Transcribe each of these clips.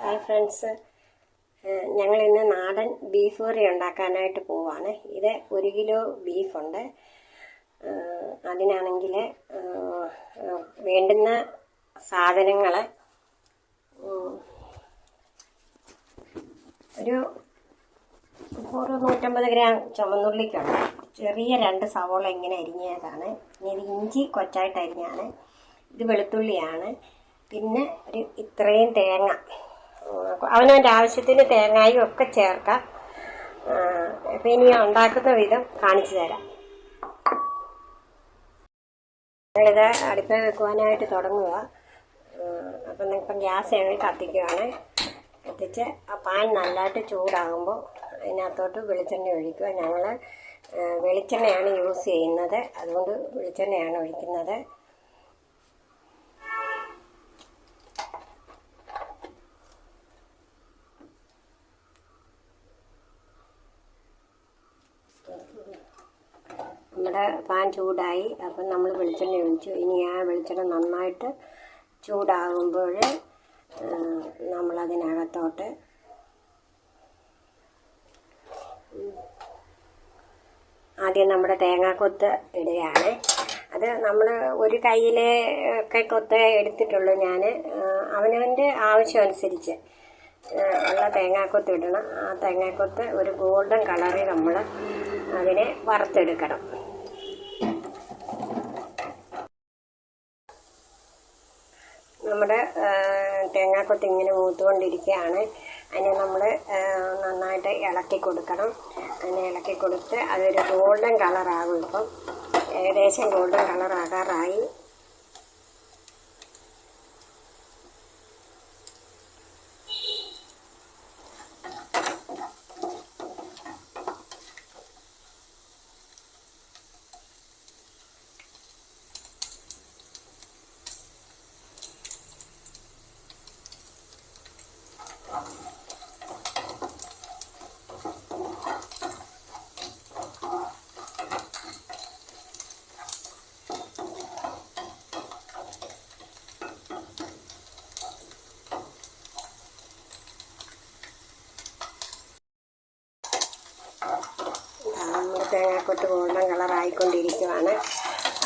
Hi friends, ഞങ്ങളിന്ന് നാടൻ beef കറി ഉണ്ടാക്കാനായിട്ട് പോവാണ്. ഇത് 1 കിലോ ബീഫുണ്ട്. അതിനാണെങ്കിൽ വേണ്ടുന്ന സാധനങ്ങൾ ഒരു 150 ഗ്രാം ചുവന്നുള്ളിക്കുണ്ട്. ചെറിയ 2 സവോള ഇങ്ങനെ അരിഞ്ഞതാണ്. ഇനി ഇത് ഇഞ്ചി കൊച്ചായിട്ട് അരിഞ്ഞാണ്. ഇത് വെളുത്തുള്ളിയാണ്. പിന്നെ ഇത്രയും തേങ്ങ, അവനവൻ്റെ ആവശ്യത്തിന് തേങ്ങയും ഒക്കെ ചേർക്കാം. അപ്പം ഇനി ഉണ്ടാക്കുന്ന വിധം കാണിച്ചു തരാം. ഞങ്ങളിത് അടുപ്പ് വെക്കുവാനായിട്ട് തുടങ്ങുക. അപ്പം ഇപ്പം ഗ്യാസ് ഞങ്ങൾ കത്തിക്കുകയാണ്. കത്തിച്ച് ആ പാൻ നല്ലതായിട്ട് ചൂടാകുമ്പോൾ അതിനകത്തോട്ട് വെളിച്ചെണ്ണ ഒഴിക്കുക. ഞങ്ങൾ വെളിച്ചെണ്ണയാണ് യൂസ് ചെയ്യുന്നത്, അതുകൊണ്ട് വെളിച്ചെണ്ണയാണ് ഒഴിക്കുന്നത്. നമ്മുടെ പാൻ ചൂടായി. അപ്പം നമ്മൾ വെളിച്ചെണ്ണ ഒഴിച്ചു. ഇനി ആ വെളിച്ചെണ്ണ നന്നായിട്ട് ചൂടാകുമ്പോൾ നമ്മളതിനകത്തോട്ട് ആദ്യം നമ്മുടെ തേങ്ങാക്കൊത്ത് ഇടുകയാണ്. അത് നമ്മൾ ഒരു കയ്യിലെ ഒക്കെ കൊത്ത് എടുത്തിട്ടുള്ളൂ. ഞാൻ അവനവൻ്റെ ആവശ്യം അനുസരിച്ച് ഉള്ള തേങ്ങാക്കൊത്ത് ഇടണം. ആ തേങ്ങാക്കൊത്ത് ഒരു ഗോൾഡൻ കളറിൽ നമ്മൾ അതിനെ വറുത്തെടുക്കണം. നമ്മുടെ തേങ്ങാക്കൊത്ത് ഇങ്ങനെ മൂത്തുകൊണ്ടിരിക്കുകയാണ്. അതിനെ നമ്മൾ നന്നായിട്ട് ഇളക്കി കൊടുക്കണം. അതിനെ ഇളക്കി കൊടുത്ത് അതൊരു ഗോൾഡൻ കളറാകും. ഇപ്പം ഏകദേശം ഗോൾഡൻ കളറാകാറായി. തേങ്ങാക്കൊത്ത് ഗോൾഡൻ കളറായിക്കൊണ്ടിരിക്കുവാണ്.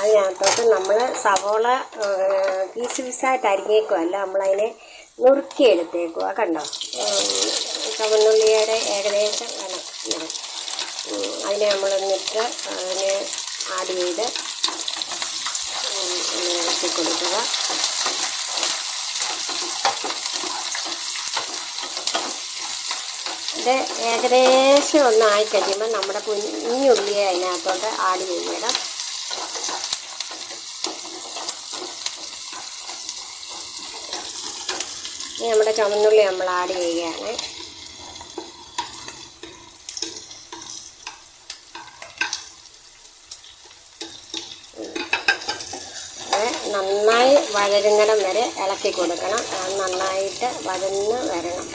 അതിനകത്തോട്ട് നമ്മൾ സവോള പീസ് പീസായിട്ട് അരിഞ്ഞേക്കുമല്ല, നമ്മളതിനെ നുറുക്കിയെടുത്തേക്കുക. കണ്ടോ, ചുവന്നുള്ളിയുടെ ഏകദേശം കണക്ക്. അതിനെ നമ്മളൊന്നിട്ട് അതിനെ ആഡ് ചെയ്ത് ഇളക്കി കൊടുക്കുക. ഇത് ഏകദേശം ഒന്നായി കഴിയുമ്പോൾ നമ്മുടെ കുഞ്ഞുള്ളിയെ അതിനകത്തോട്ട് ആഡ് ചെയ്യണം. ഇനി നമ്മുടെ ചുവന്നുള്ളി നമ്മൾ ആഡ് ചെയ്യുകയാണ്. നന്നായി വഴരുന്നിടം വരെ ഇളക്കി കൊടുക്കണം. അത് നന്നായിട്ട് വഴന്ന് വരണം.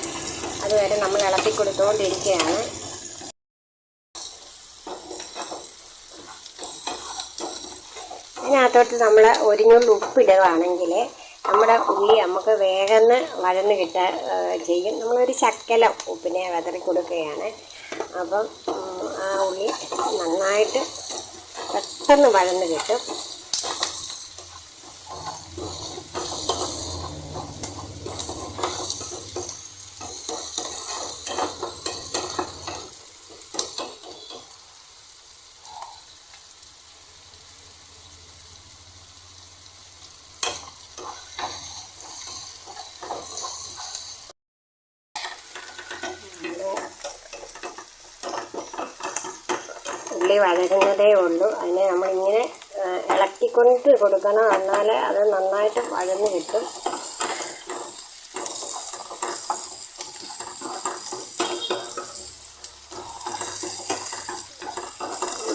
അതുവരെ നമ്മൾ ഇളക്കി കൊടുത്തുകൊണ്ടിരിക്കുകയാണ്. അതിനകത്തോട്ട് നമ്മൾ ഒരു നുള്ളി ഉപ്പിടുകയാണെങ്കിൽ നമ്മുടെ ഉള്ളി നമുക്ക് വേഗം വഴന്ന് ചെയ്യും. നമ്മളൊരു ശക്കലം ഉപ്പിനെ വിതറി കൊടുക്കുകയാണ്. അപ്പം ആ ഉള്ളി നന്നായിട്ട് പെട്ടെന്ന് വഴന്ന് കിട്ടും. ഉള്ളി വഴരുന്നതേ ഉള്ളൂ. അതിനെ നമ്മളിങ്ങനെ ഇളക്കിക്കൊണ്ട് കൊടുക്കണം. എന്നാലേ അത് നന്നായിട്ട് വഴന്ന് കിട്ടും.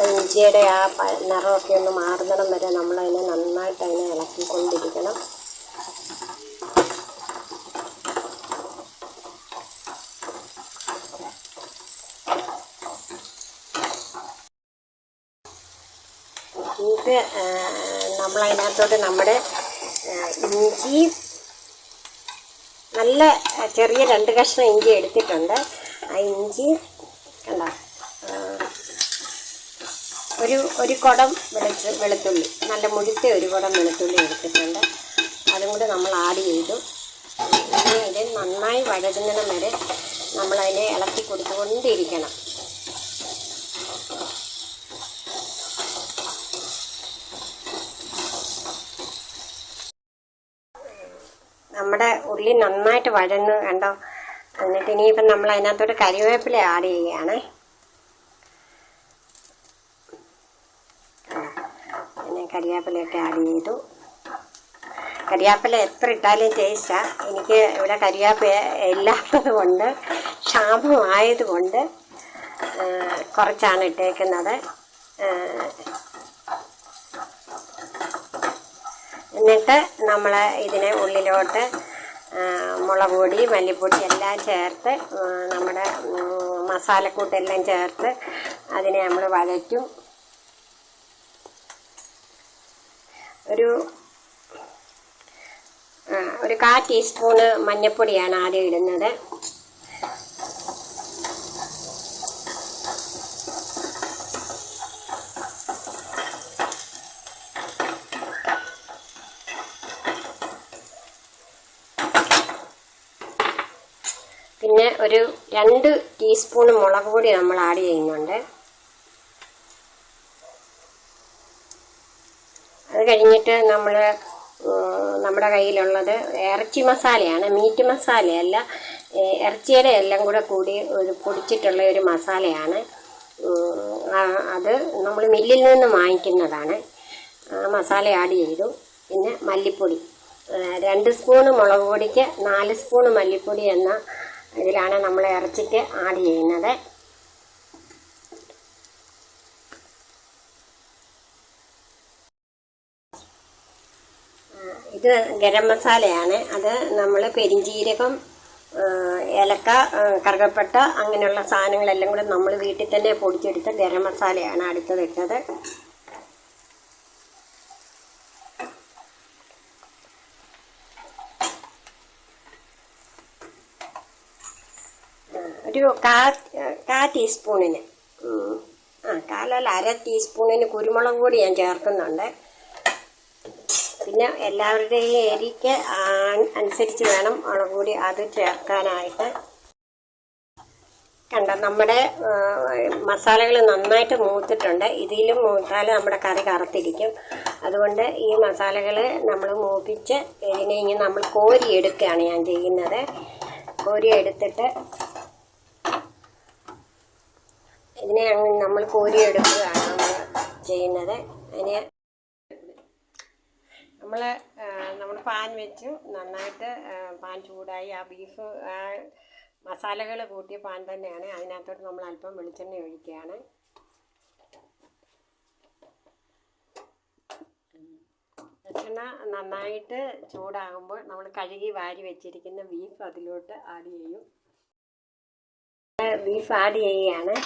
ഇഞ്ചിയുടെ ആ നിറമൊക്കെ ഒന്ന് മാറുന്നിടം വരെ നമ്മളതിനെ നന്നായിട്ട് അതിനെ ഇളക്കിക്കൊണ്ടിരിക്കണം. ഇത് നമ്മളതിനകത്തോട്ട് നമ്മുടെ ഇഞ്ചി നല്ല ചെറിയ 2 കഷ്ണം ഇഞ്ചി എടുത്തിട്ടുണ്ട്. ആ ഇഞ്ചി കണ്ടോ, ഒരു കുടം വെളുത്തുള്ളി, നല്ല മുഴുത്ത ഒരു കുടം വെളുത്തുള്ളി എടുത്തിട്ടുണ്ട്. അതും കൂടി നമ്മൾ ആഡ് ചെയ്തു. ഇനി ഇത് നന്നായി വഴകുന്നിടം വരെ നമ്മളതിനെ ഇളക്കി കൊടുത്തുകൊണ്ടിരിക്കണം. നമ്മുടെ ഉള്ളി നന്നായിട്ട് വഴന്ന് കണ്ടോ. എന്നിട്ട് ഇനിയിപ്പം നമ്മൾ അതിനകത്തോട്ട് കറിവേപ്പില ആഡ് ചെയ്യുകയാണ്. പിന്നെ കറിവേപ്പിലയൊക്കെ ആഡ് ചെയ്തു. കറിവേപ്പില എത്ര ഇട്ടാലും ടേസ്റ്റാണ്. എനിക്ക് ഇവിടെ കറിവേപ്പില ഇല്ലാത്തത് കൊണ്ട്, ക്ഷാമമായതുകൊണ്ട് കുറച്ചാണ് ഇട്ടേക്കുന്നത്. എന്നിട്ട് നമ്മൾ ഇതിനെ ഉള്ളിലോട്ട് മുളക് പൊടി, മല്ലിപ്പൊടി എല്ലാം ചേർത്ത്, നമ്മുടെ മസാലക്കൂട്ടെല്ലാം ചേർത്ത് അതിനെ നമ്മൾ വഴറ്റും. ഒരു 1/4 ടീസ്പൂണ് മഞ്ഞൾപ്പൊടിയാണ് ആദ്യം ഇടുന്നത്. പിന്നെ ഒരു 2 ടീസ്പൂൺ മുളക് പൊടി നമ്മൾ ആഡ് ചെയ്യുന്നുണ്ട്. അത് കഴിഞ്ഞിട്ട് നമ്മുടെ കയ്യിലുള്ളത് ഇറച്ചി മസാലയാണ്, മീറ്റ് മസാലയല്ല. ഇറച്ചിയുടെ എല്ലാം കൂടി ഒരു പൊടിച്ചിട്ടുള്ള ഒരു മസാലയാണ്. അത് നമ്മൾ മില്ലിൽ നിന്ന് വാങ്ങിക്കുന്നതാണ്. മസാല ആഡ് ചെയ്തു. പിന്നെ മല്ലിപ്പൊടി 2 സ്പൂണ് മുളക് പൊടിക്ക് 4 സ്പൂണ് മല്ലിപ്പൊടി എന്ന ഇതിലാണ് നമ്മൾ ഇറച്ചിക്ക് ആഡ് ചെയ്യുന്നത്. ഇത് ഗരം മസാലയാണ്. അത് നമ്മൾ പെരിഞ്ജീരകം, ഏലക്ക, കറുകപ്പട്ട അങ്ങനെയുള്ള സാധനങ്ങളെല്ലാം കൂടെ നമ്മൾ വീട്ടിൽ തന്നെ പൊടിച്ചെടുത്ത ഗരം മസാലയാണ് അടുത്തതിട്ടത്. ഒരു കാ ടീസ്പൂണിന് കാലല്ല 1/2 ടീസ്പൂണിന് കുരുമുളക് പൊടി ഞാൻ ചേർക്കുന്നുണ്ട്. പിന്നെ എല്ലാവരുടെയും എരിക്ക് അനുസരിച്ച് വേണം മുളക് പൊടി അത് ചേർക്കാനായിട്ട്. കണ്ടോ, നമ്മുടെ മസാലകൾ നന്നായിട്ട് മൂത്തിട്ടുണ്ട്. ഇതിലും മൂത്താൽ നമ്മുടെ കറി കറുത്തിരിക്കും. അതുകൊണ്ട് ഈ മസാലകൾ നമ്മൾ മൂപ്പിച്ച് ഇതിനെ ഇങ്ങനെ നമ്മൾ കോരിയെടുക്കുകയാണ് ഞാൻ ചെയ്യുന്നത്. കോരിയെടുത്തിട്ട് ഇതിനെ നമ്മൾ കോരിയെടുക്കുകയാണ് നമ്മൾ ചെയ്യുന്നത്. അതിന് നമ്മൾ പാൻ വെച്ചു. നന്നായിട്ട് പാൻ ചൂടായി. ആ ബീഫ് മസാലകൾ കൂട്ടിയ പാൻ തന്നെയാണ്. അതിനകത്തോട്ട് നമ്മൾ അല്പം വെളിച്ചെണ്ണ ഒഴിക്കുകയാണ്. വെളിച്ചെണ്ണ നന്നായിട്ട് ചൂടാകുമ്പോൾ നമ്മൾ കഴുകി വാരി വെച്ചിരിക്കുന്ന ബീഫ് അതിലോട്ട് ആഡ് ചെയ്യും. ബീഫ് ആഡ് ചെയ്യുകയാണ്.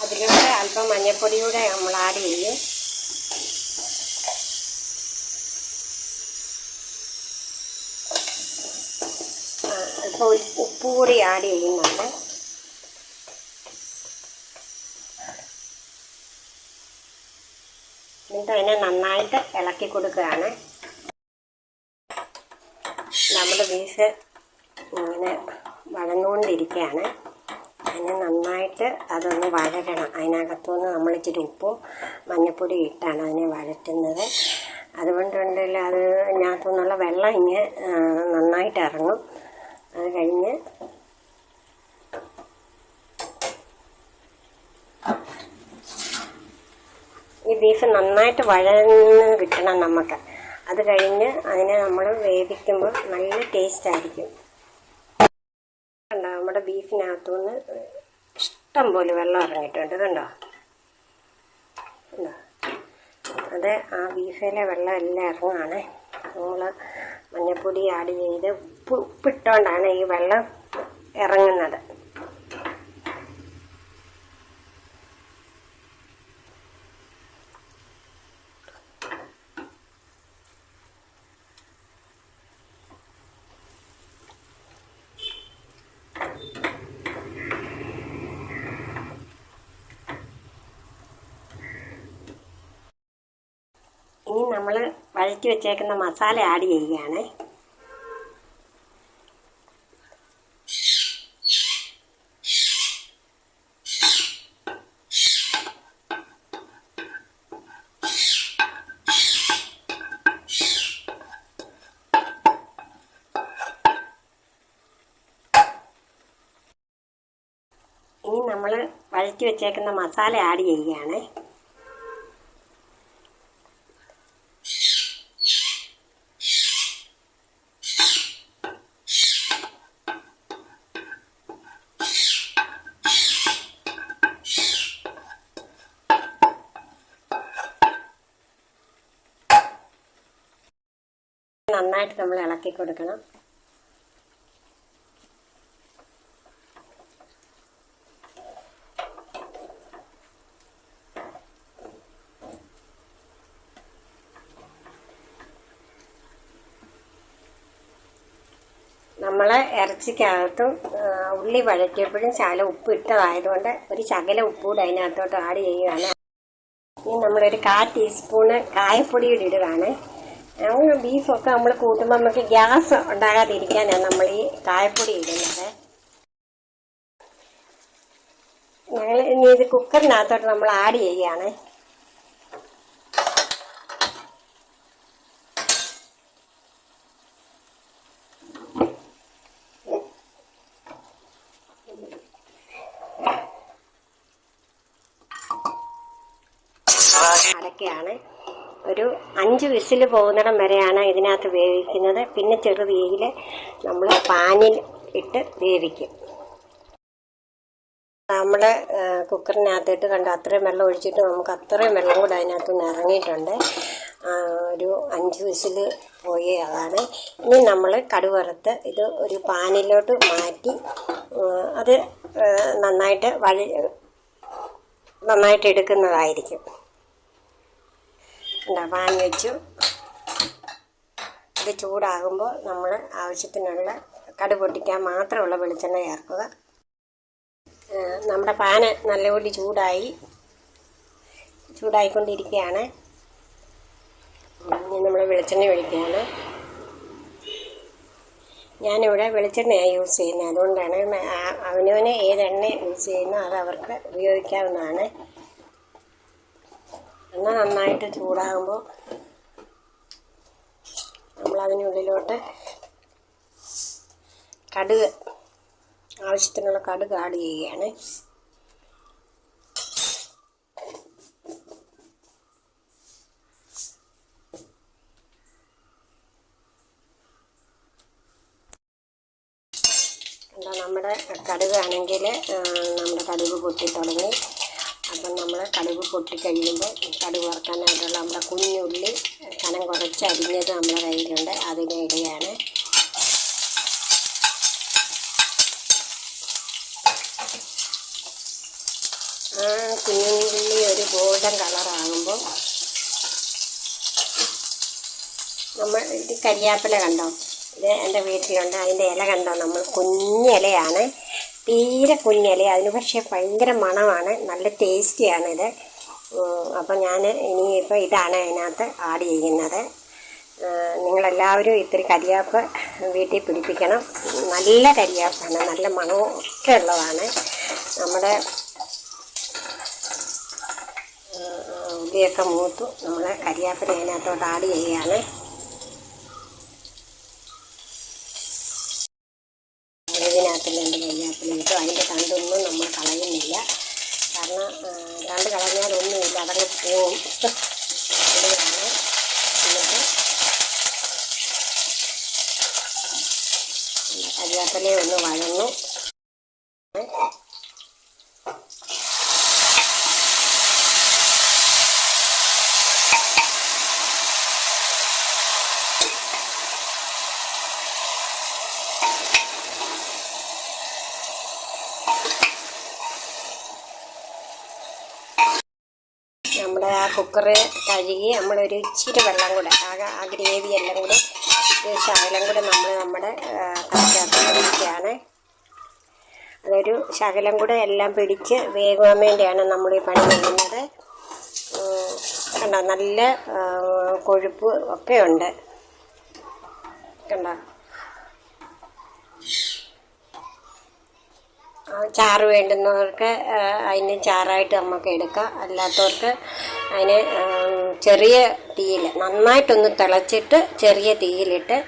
അതിലൂടെ അല്പം മഞ്ഞൾപ്പൊടിയൂടെ നമ്മൾ ആഡ് ചെയ്യും. അല്പം ഉപ്പ് കൂടി ആഡ് ചെയ്യുന്നുണ്ട്. എന്നിട്ട് അതിനെ നന്നായിട്ട് ഇളക്കി കൊടുക്കുകയാണ്. നമ്മുടെ ബീഫ് ഇങ്ങനെ വഴന്നുകൊണ്ടിരിക്കുകയാണ്. അതിനെ നന്നായിട്ട് അതൊന്ന് വഴറ്റണം. അതിനകത്തുനിന്ന് നമ്മൾ ഇച്ചിരി ഉപ്പും മഞ്ഞൾപ്പൊടി ഇട്ടാണ് അതിനെ വഴറ്റുന്നത്. അതുകൊണ്ടുണ്ടല്ല അത് അതിനകത്തുനിന്നുള്ള വെള്ളം ഇങ്ങനെ നന്നായിട്ട് ഇറങ്ങും. അത് കഴിഞ്ഞ് ഈ ബീഫ് നന്നായിട്ട് വഴന്ന് കിട്ടണം നമുക്ക്. അത് കഴിഞ്ഞ് അതിനെ നമ്മൾ വേവിക്കുമ്പോൾ നല്ല ടേസ്റ്റായിരിക്കും. കണ്ടോ, നമ്മുടെ ബീഫിനകത്തുനിന്ന് ഇഷ്ടം പോലെ വെള്ളം ഇറങ്ങിയിട്ടുണ്ട്. കണ്ടോ, അത് ആ ബീഫിലെ വെള്ളം എല്ലാം ഇറങ്ങുകയാണ്. നമ്മൾ മഞ്ഞൾപ്പൊടി ആഡ് ചെയ്ത് ഉപ്പിട്ടുകൊണ്ടാണ് ഈ വെള്ളം ഇറങ്ങുന്നത്. ഇനി നമ്മൾ വഴറ്റി വെച്ചേക്കുന്ന മസാല ആഡ് ചെയ്യുകയാണ്. ഇനി നമ്മൾ വഴറ്റി വെച്ചേക്കുന്ന മസാല ആഡ് ചെയ്യുകയാണ്. നന്നായിട്ട് നമ്മൾ ഇളക്കി കൊടുക്കണം. നമ്മൾ ഇറച്ചിക്കകത്തും ഉള്ളി വഴറ്റിയപ്പോഴും ശകലം ഉപ്പ് ഇട്ടതായതുകൊണ്ട് ഒരു ശകലം ഉപ്പ് കൂടെ അതിനകത്തോട്ട് ആഡ് ചെയ്യുകയാണ്. ഇനി നമ്മളൊരു 1/4 ടീസ്പൂണ് കായപ്പൊടി കൂടി ഇടുകയാണ്. ബീഫൊക്കെ നമ്മൾ കൂട്ടുമ്പോൾ നമുക്ക് ഗ്യാസ് ഉണ്ടാകാതിരിക്കാനാണ് നമ്മൾ ഈ കായപ്പൊടി ഇടുന്നത്. ഞങ്ങൾ ഇനി ഇത് കുക്കറിനകത്തോട്ട് നമ്മൾ ആഡ് ചെയ്യുകയാണ്. അടയ്ക്കുകയാണ്. ഒരു 5 വിസിൽ പോകുന്നിടം വരെയാണ് ഇതിനകത്ത് വേവിക്കുന്നത്. പിന്നെ ചെറുതീയിൽ നമ്മൾ പാനിൽ ഇട്ട് വേവിക്കും. നമ്മൾ കുക്കറിനകത്തിട്ട് കണ്ട അത്രയും വെള്ളം ഒഴിച്ചിട്ട് നമുക്ക് അത്രയും വെള്ളം കൂടെ അതിനകത്തുനിന്ന് ഇറങ്ങിയിട്ടുണ്ട്. ഒരു 5 വിസിൽ പോയി അതാണ്. ഇനി നമ്മൾ കടുക് വറുത്ത് ഇത് ഒരു പാനിലോട്ട് മാറ്റി അത് നന്നായിട്ട് എടുക്കുന്നതായിരിക്കും. പാൻ വെച്ചു. ഇത് ചൂടാകുമ്പോൾ നമ്മൾ ആവശ്യത്തിനുള്ള കടുക് പൊട്ടിക്കാൻ മാത്രമുള്ള വെളിച്ചെണ്ണ ചേർക്കുക. നമ്മുടെ പാന് നല്ലപോലെ ചൂടായിക്കൊണ്ടിരിക്കുകയാണ്. ഇനി നമ്മൾ വെളിച്ചെണ്ണ ഒഴിക്കുകയാണ്. ഞാനിവിടെ വെളിച്ചെണ്ണയാണ് യൂസ് ചെയ്യുന്നത്. അതുകൊണ്ടാണ് അവനവന് ഏത് എണ്ണ യൂസ് ചെയ്യുന്നോ അത് അവർക്ക് ഉപയോഗിക്കാവുന്നതാണ്. എണ്ണ നന്നായിട്ട് ചൂടാകുമ്പോൾ നമ്മളതിനുള്ളിലോട്ട് ആവശ്യത്തിനുള്ള കടുക് ആഡ് ചെയ്യുകയാണ്. നമ്മുടെ കടുകാണെങ്കിൽ നമ്മുടെ കടുക് പൊട്ടി തുടങ്ങി. അപ്പം നമ്മൾ കടുക് പൊട്ടിക്കഴിയുമ്പോൾ കടുക് വറുക്കാനായിട്ടുള്ള നമ്മുടെ കുഞ്ഞുള്ളി കനം കുറച്ച് അരിഞ്ഞത് നമ്മുടെ കയ്യിലുണ്ട്, അതിനെ ഇടുകയാണ്. ആ കുഞ്ഞുള്ളി ഒരു ഗോൾഡൻ കളറാകുമ്പോൾ നമ്മൾ ഇത് കരിയാപ്പില കണ്ടോ, ഇത് എൻ്റെ വീട്ടിലുണ്ട്. അതിൻ്റെ ഇല കണ്ടോ, നമ്മൾ കുഞ്ഞിലയാണ്, തീരെ കുഞ്ഞില. അതിന് പക്ഷേ ഭയങ്കര മണമാണ്, നല്ല ടേസ്റ്റിയാണിത്. അപ്പം ഞാൻ ഇനിയിപ്പോൾ ഇതാണ് അതിനകത്ത് ആഡ് ചെയ്യുന്നത്. നിങ്ങളെല്ലാവരും ഇത്തിരി കരിയാപ്പ് വീട്ടിൽ പിടിപ്പിക്കണം. നല്ല കരിയാപ്പാണ്, നല്ല മണവും ഒക്കെ ഉള്ളതാണ്. നമ്മുടെ ഉള്ളിയൊക്കെ മൂത്തു. നമ്മൾ കരിയാപ്പില അതിനകത്തോട്ട് ആഡ് ചെയ്യുകയാണ്. ഇതിനകത്തുണ്ട് കരിയാപ്പില ഇട്ടു. അതിൻ്റെ തണ്ടൊന്നും നമ്മൾ കളയുന്നില്ല, കാരണം തണ്ട് കളഞ്ഞാലൊന്നുമില്ല, അതങ്ങ് പോവും. ഇതാണ്. എന്നിട്ട് കരിയാപ്പില ഒന്ന് വഴന്നു. കുക്കറ് കഴുകി നമ്മളൊരു ഇച്ചിരി വെള്ളം കൂടെ ആ ഗ്രേവി എല്ലാം കൂടെ ഒരു ശകലം കൂടെ നമ്മൾ നമ്മുടെ കറിക്കകത്ത് അതൊരു ശകലം കൂടെ എല്ലാം പിടിച്ച് വേകാൻ വേണ്ടിയാണ് നമ്മൾ ഈ പണി ചെയ്യുന്നത്. കണ്ടോ, നല്ല കൊഴുപ്പ് ഒക്കെ ഉണ്ട്. കണ്ടോ, ചാറ് വേണ്ടുന്നവർക്ക് അതിന് ചാറായിട്ട് നമുക്ക് എടുക്കാം. അല്ലാത്തവർക്ക് അതിന് ചെറിയ തീയിൽ നന്നായിട്ടൊന്ന് തിളച്ചിട്ട് ചെറിയ തീയിലിട്ട്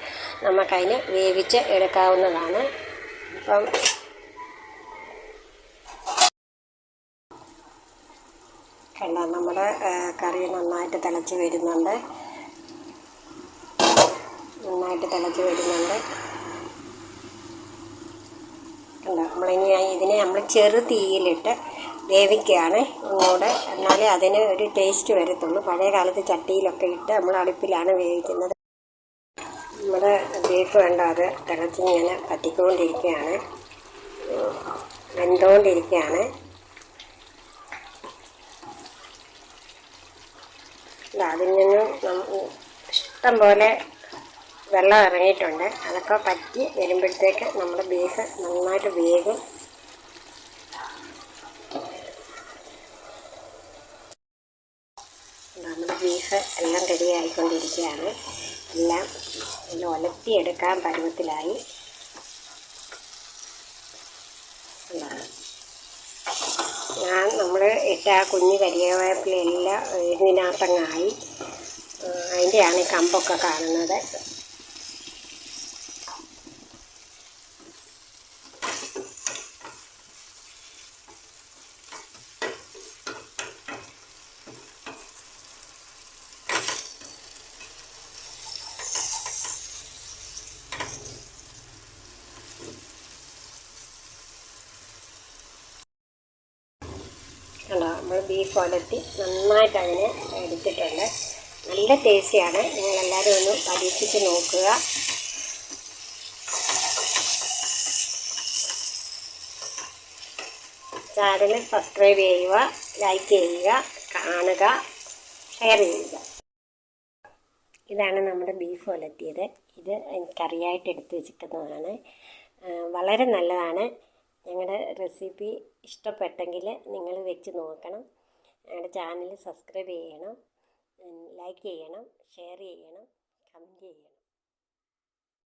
നമുക്കതിന് വേവിച്ച് എടുക്കാവുന്നതാണ്. അപ്പം കണ്ടോ, നമ്മുടെ കറി നന്നായിട്ട് തിളച്ച് വരുന്നുണ്ട്. കണ്ടോ, നമ്മളിനി ഇതിനെ നമ്മൾ ചെറു തീയിലിട്ട് വേവിക്കുകയാണ് ഒന്നുകൂടെ. എന്നാലേ അതിന് ഒരു ടേസ്റ്റ് വരത്തുള്ളൂ. പഴയ കാലത്ത് ചട്ടിയിലൊക്കെ ഇട്ട് നമ്മൾ അടുപ്പിലാണ് വേവിക്കുന്നത്. നമ്മുടെ ബീഫ് കണ്ടോ, അത് തിളച്ചിങ്ങനെ പറ്റിക്കൊണ്ടിരിക്കുകയാണ്, വെന്തുകൊണ്ടിരിക്കുകയാണ്. അതിൽ നിന്നും ഇഷ്ടം പോലെ വെള്ളം ഇറങ്ങിയിട്ടുണ്ട്. അതൊക്കെ പറ്റി വരുമ്പോഴത്തേക്ക് നമ്മുടെ ബീഫ് നന്നായിട്ട് വേകും. നമ്മുടെ ബീഫ് എല്ലാം റെഡി ആയിക്കൊണ്ടിരിക്കുകയാണ്. എല്ലാം ഒലത്തിയെടുക്കാൻ പരുവത്തിലായി. നമ്മൾ ഇട്ട ആ കുഞ്ഞ് കരിവേപ്പിലെല്ലാം ഇതിനകത്തങ്ങായി. അതിൻ്റെയാണ് ഈ കമ്പൊക്കെ കാണുന്നത്. കണ്ടോ, നമ്മൾ ബീഫ് ഉലത്തി നന്നായിട്ട് അതിനെ എടുത്തിട്ടുണ്ട്. നല്ല ടേസ്റ്റിയാണ്. നിങ്ങളെല്ലാവരും ഒന്ന് പരീക്ഷിച്ച് നോക്കുക. ചാനൽ സബ്സ്ക്രൈബ് ചെയ്യുക, ലൈക്ക് ചെയ്യുക, കാണുക, ഷെയർ ചെയ്യുക. ഇതാണ് നമ്മുടെ ബീഫ് ഉലത്തിയത്. ഇത് കറിയായിട്ട് എടുത്ത് വെച്ചിരിക്കുന്നതാണ്. വളരെ നല്ലതാണ്. ഞങ്ങളുടെ റെസിപ്പി ഇഷ്ടപ്പെട്ടെങ്കിൽ നിങ്ങൾ വെച്ച് നോക്കണം. ഞങ്ങളുടെ ചാനൽ സബ്സ്ക്രൈബ് ചെയ്യണം, ലൈക്ക് ചെയ്യണം, ഷെയർ ചെയ്യണം.